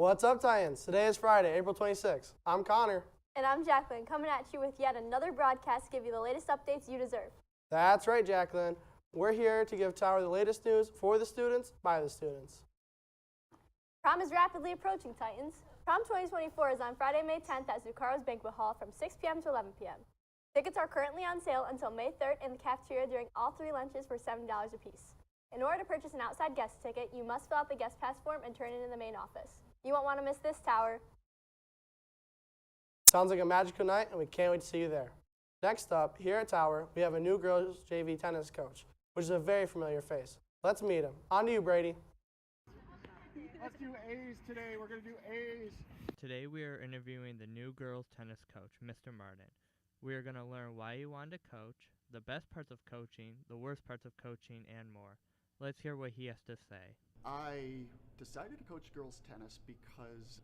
What's up, Titans? Today is Friday, April 26th. I'm Connor. And I'm Jacqueline, coming at you with yet another broadcast to give you the latest updates you deserve. That's right, Jacqueline. We're here to give Tower the latest news for the students, by the students. Prom is rapidly approaching, Titans. Prom 2024 is on Friday, May 10th at Zuccaro's Banquet Hall from 6 p.m. to 11 p.m. Tickets are currently on sale until May 3rd in the cafeteria during all 3 lunches for $7 apiece. In order to purchase an outside guest ticket, you must fill out the guest pass form and turn it in the main office. You won't want to miss this, Tower. Sounds like a magical night, and we can't wait to see you there. Next up, here at Tower, we have a new girls JV tennis coach, which is a very familiar face. Let's meet him. On to you, Brady. Let's do A's today. We're going to do A's. Today we are interviewing the new girls tennis coach, Mr. Martin. We are going to learn why he wanted to coach, the best parts of coaching, the worst parts of coaching, and more. Let's hear what he has to say. I decided to coach girls tennis because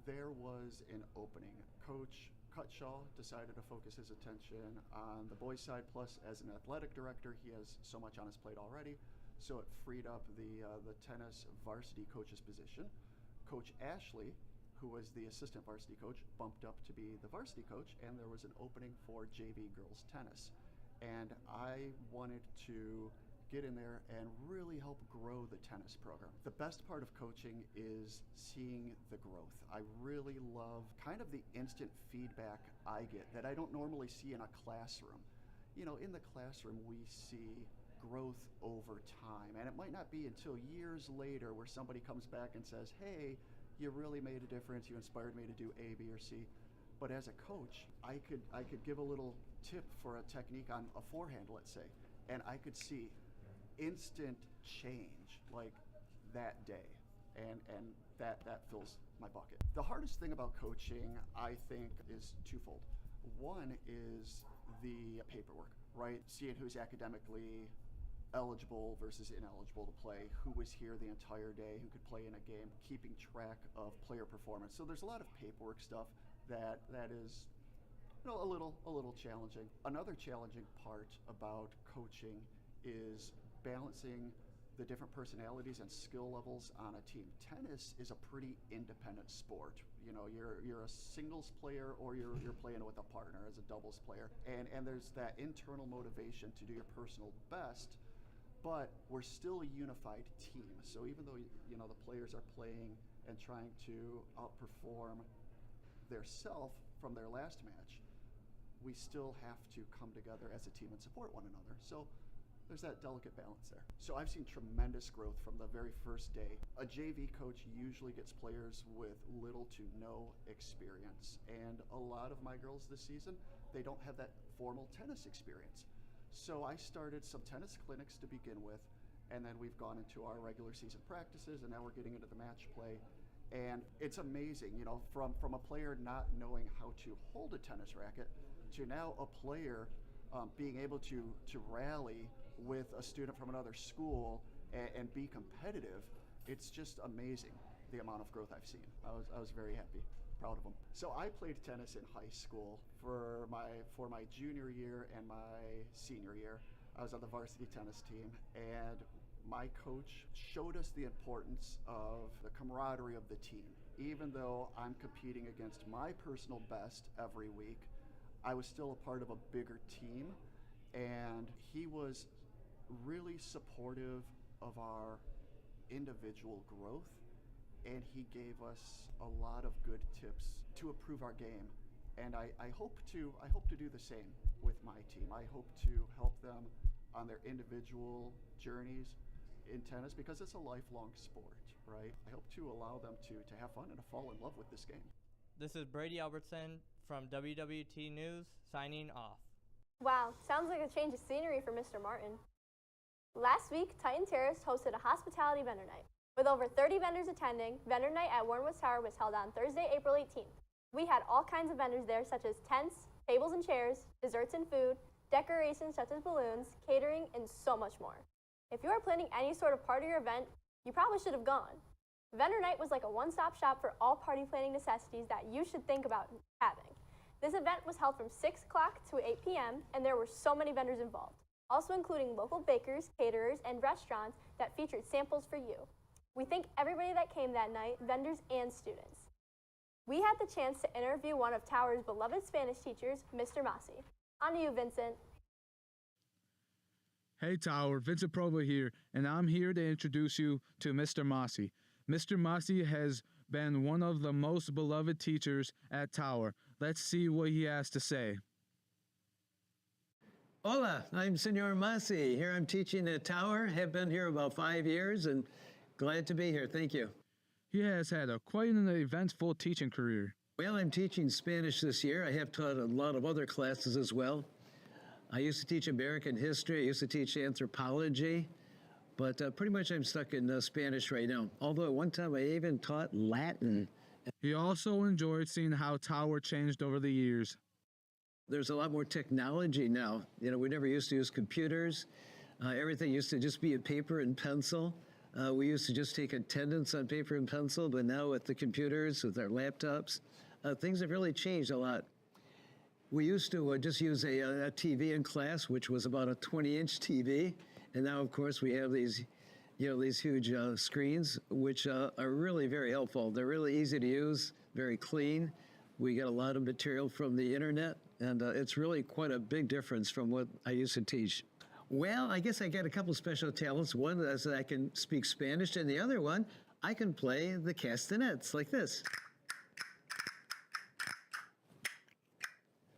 there was an opening. Coach Cutshaw decided to focus his attention on the boys' side, plus as an athletic director, he has so much on his plate already, so it freed up the tennis varsity coach's position. Coach Ashley, who was the assistant varsity coach, bumped up to be the varsity coach, and there was an opening for JV girls tennis. And I wanted to get in there and really help grow the tennis program. The best part of coaching is seeing the growth. I really love kind of the instant feedback I get that I don't normally see in a classroom. You know, in the classroom we see growth over time, and it might not be until years later where somebody comes back and says, hey, you really made a difference, you inspired me to do A, B, or C. But as a coach, I could give a little tip for a technique on a forehand, let's say, and I could see instant change like that day, and that fills my bucket. The hardest thing about coaching, I think, is twofold. One is the paperwork, right? Seeing who's academically eligible versus ineligible to play, who was here the entire day, who could play in a game, keeping track of player performance. So there's a lot of paperwork stuff that is, you know, a little challenging. Another challenging part about coaching is balancing the different personalities and skill levels on a team. Tennis is a pretty independent sport. You know, you're a singles player or you're playing with a partner as a doubles player, and there's that internal motivation to do your personal best, but we're still a unified team. So even though, you know, the players are playing and trying to outperform their self from their last match, we still have to come together as a team and support one another. So there's that delicate balance there. So I've seen tremendous growth from the very first day. A JV coach usually gets players with little to no experience. And a lot of my girls this season, they don't have that formal tennis experience. So I started some tennis clinics to begin with, and then we've gone into our regular season practices, and now we're getting into the match play. And it's amazing, you know, from a player not knowing how to hold a tennis racket to now a player being able to rally with a student from another school and be competitive. It's just amazing the amount of growth I've seen. I was very happy, proud of them. So I played tennis in high school for my junior year and my senior year. I was on the varsity tennis team, and my coach showed us the importance of the camaraderie of the team. Even though I'm competing against my personal best every week, I was still a part of a bigger team, and he was really supportive of our individual growth, and he gave us a lot of good tips to improve our game. And I hope to do the same with my team. I hope to help them on their individual journeys in tennis, because it's a lifelong sport, right? I hope to allow them to have fun and to fall in love with this game. This is Brady Albertson from WWT News, signing off. Wow, sounds like a change of scenery for Mr. Martin. Last week, Titan Terrace hosted a hospitality vendor night. With over 30 vendors attending, Vendor Night at Warrenwood Tower was held on Thursday, April 18th. We had all kinds of vendors there, such as tents, tables and chairs, desserts and food, decorations such as balloons, catering, and so much more. If you are planning any sort of party or event, you probably should have gone. Vendor Night was like a one-stop shop for all party planning necessities that you should think about having. This event was held from 6 o'clock to 8 p.m., and there were so many vendors involved, also including local bakers, caterers, and restaurants that featured samples for you. We thank everybody that came that night, vendors and students. We had the chance to interview one of Tower's beloved Spanish teachers, Mr. Massey. On to you, Vincent. Hey Tower, Vincent Provo here, and I'm here to introduce you to Mr. Massey. Mr. Massey has been one of the most beloved teachers at Tower. Let's see what he has to say. Hola, I'm Senor Massey. Here I'm teaching at Tower. Have been here about 5 years and glad to be here. Thank you. He has had quite an eventful teaching career. Well, I'm teaching Spanish this year. I have taught a lot of other classes as well. I used to teach American history. I used to teach anthropology. But pretty much I'm stuck in Spanish right now. Although at one time I even taught Latin. He also enjoyed seeing how Tower changed over the years. There's a lot more technology now. You know, we never used to use computers. Everything used to just be a paper and pencil. We used to just take attendance on paper and pencil, but now with the computers, with our laptops, things have really changed a lot. We used to just use a TV in class, which was about a 20-inch TV, and now, of course, we have these, these huge screens, which are really very helpful. They're really easy to use, very clean. We get a lot of material from the internet, and it's really quite a big difference from what I used to teach. Well, I guess I got a couple special talents. One is that I can speak Spanish, and the other one, I can play the castanets like this.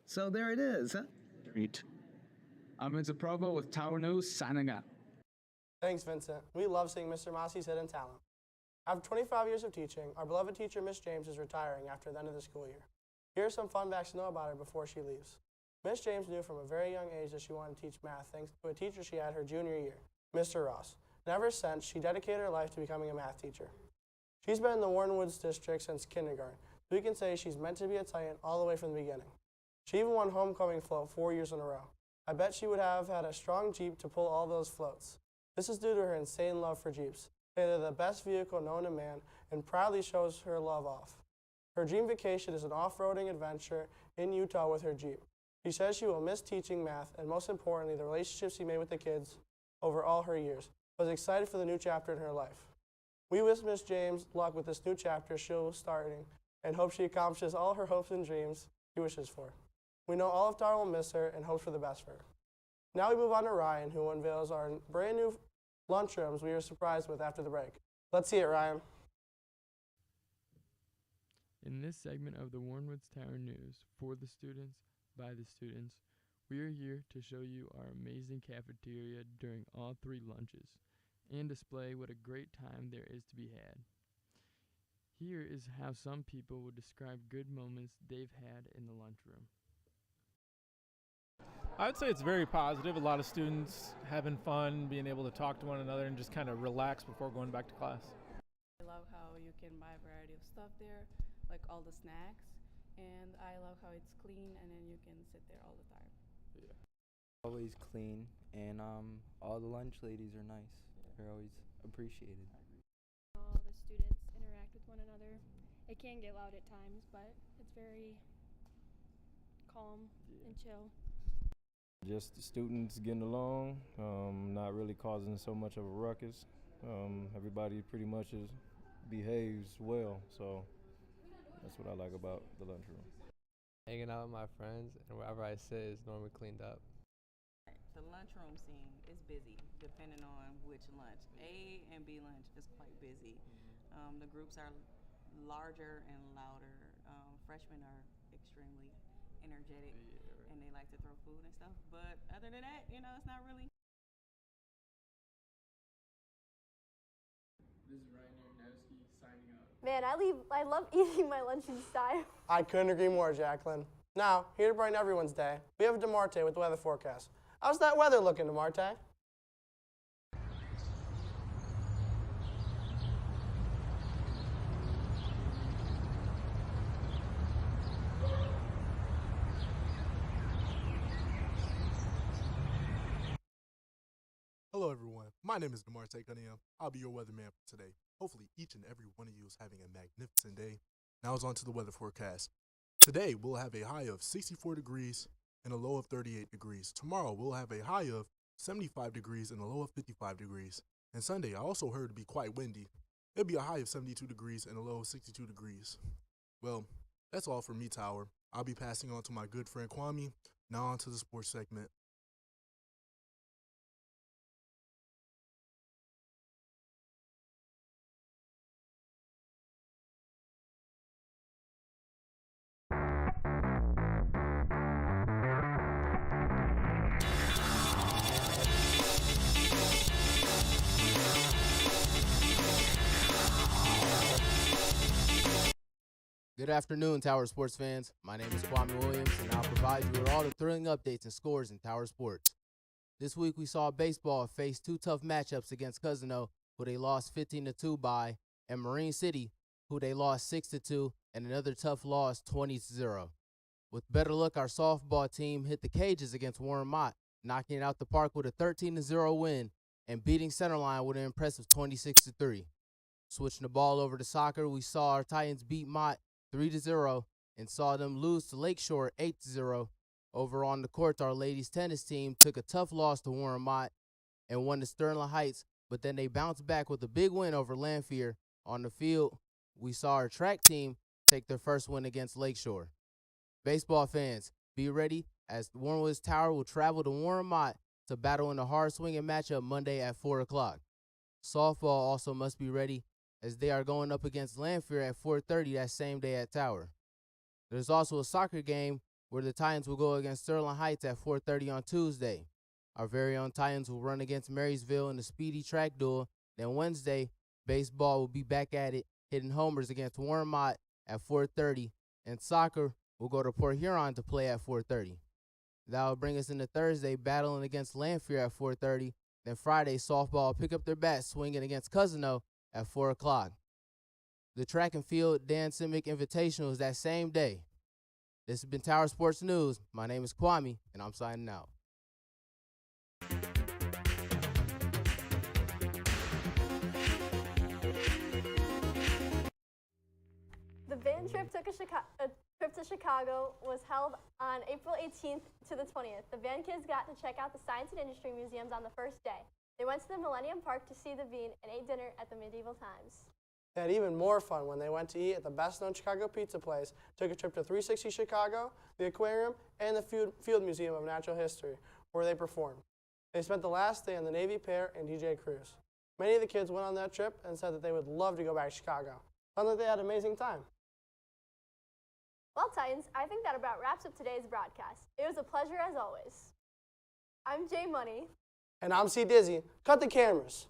So there it is, huh? Great. I'm Vincent Provo with Tower News, signing out. Thanks, Vincent. We love seeing Mr. Massey's hidden talent. After 25 years of teaching, our beloved teacher, Miss James, is retiring after the end of the school year. Here are some fun facts to know about her before she leaves. Miss James knew from a very young age that she wanted to teach math thanks to a teacher she had her junior year, Mr. Ross. And ever since, she dedicated her life to becoming a math teacher. She's been in the Warren Woods district since kindergarten, so we can say she's meant to be a Titan all the way from the beginning. She even won homecoming float 4 years in a row. I bet she would have had a strong Jeep to pull all those floats. This is due to her insane love for Jeeps. They're the best vehicle known to man and proudly shows her love off. Her dream vacation is an off-roading adventure in Utah with her Jeep. She says she will miss teaching math and most importantly the relationships she made with the kids over all her years, but is excited for the new chapter in her life. We wish Miss James luck with this new chapter she'll starting and hope she accomplishes all her hopes and dreams she wishes for. We know all of Tower will miss her and hope for the best for her. Now we move on to Ryan, who unveils our brand new lunchrooms we were surprised with after the break. Let's see it, Ryan. In this segment of the Warrenwoods Tower News, for the students, by the students, we are here to show you our amazing cafeteria during all 3 lunches and display what a great time there is to be had. Here is how some people would describe good moments they've had in the lunchroom. I would say it's very positive. A lot of students having fun, being able to talk to one another and just kind of relax before going back to class. I love how you can buy a variety of stuff there, like all the snacks, and I love how it's clean and then you can sit there all the time. Yeah. Always clean, and all the lunch ladies are nice. They're always appreciated. All the students interact with one another. It can get loud at times, but it's very calm and chill. Just the students getting along, not really causing so much of a ruckus. Everybody pretty much behaves well, so that's what I like about the lunchroom. Hanging out with my friends, and wherever I sit is normally cleaned up. The lunchroom scene is busy, depending on which lunch. A and B lunch is quite busy. The groups are larger and louder. Freshmen are extremely energetic, and they like to throw food and stuff. But other than that, it's not really. This is Ryan Aronofsky signing out. Man, I love eating my lunch in style. I couldn't agree more, Jacqueline. Now, here to brighten everyone's day, we have DeMarte with the weather forecast. How's that weather looking, DeMarte? Hello everyone, my name is DeMarte Cunningham. I'll be your weatherman for today. Hopefully each and every one of you is having a magnificent day. Now it's on to the weather forecast. Today we'll have a high of 64 degrees and a low of 38 degrees. Tomorrow we'll have a high of 75 degrees and a low of 55 degrees. And Sunday I also heard to be quite windy. It'll be a high of 72 degrees and a low of 62 degrees. Well, that's all for me, Tower. I'll be passing on to my good friend Kwame. Now on to the sports segment. Good afternoon, Tower Sports fans. My name is Kwame Williams, and I'll provide you with all the thrilling updates and scores in Tower Sports. This week, we saw baseball face two tough matchups against Cousino, who they lost 15-2 by, and Marine City, who they lost 6-2, and another tough loss 20-0. With better luck, our softball team hit the cages against Warren Mott, knocking it out the park with a 13-0 win and beating Centerline with an impressive 26-3. Switching the ball over to soccer, we saw our Titans beat Mott 3-0 and saw them lose to Lakeshore 8-0. Over on the court, our ladies tennis team took a tough loss to Warren Mott and won to Sterling Heights, but then they bounced back with a big win over Lanphier. On the field, we saw our track team take their first win against Lakeshore. Baseball fans, be ready as Warrenwood's Tower will travel to Warren Mott to battle in a hard-swinging matchup Monday at 4 o'clock. Softball also must be ready as they are going up against Lanphier at 4:30 that same day at Tower. There's also a soccer game where the Titans will go against Sterling Heights at 4:30 on Tuesday. Our very own Titans will run against Marysville in the speedy track duel. Then Wednesday, baseball will be back at it, hitting homers against Warren Mott at 4:30, and soccer will go to Port Huron to play at 4:30. That will bring us into Thursday, battling against Lanphier at 4:30. Then Friday, softball will pick up their bat swinging against Cousino at 4 o'clock. The track and field Dan Simic Invitational is that same day. This has been Tower Sports News. My name is Kwame, and I'm signing out. The van trip to Chicago was held on April 18th to the 20th. The van kids got to check out the Science and Industry Museums on the first day. They went to the Millennium Park to see the bean and ate dinner at the Medieval Times. They had even more fun when they went to eat at the best-known Chicago pizza place, took a trip to 360 Chicago, the aquarium, and the Field Museum of Natural History, where they performed. They spent the last day on the Navy Pier and DJ Cruise. Many of the kids went on that trip and said that they would love to go back to Chicago. Sounds like they had an amazing time. Well, Titans, I think that about wraps up today's broadcast. It was a pleasure as always. I'm Jay Money. And I'm C. Dizzy. Cut the cameras.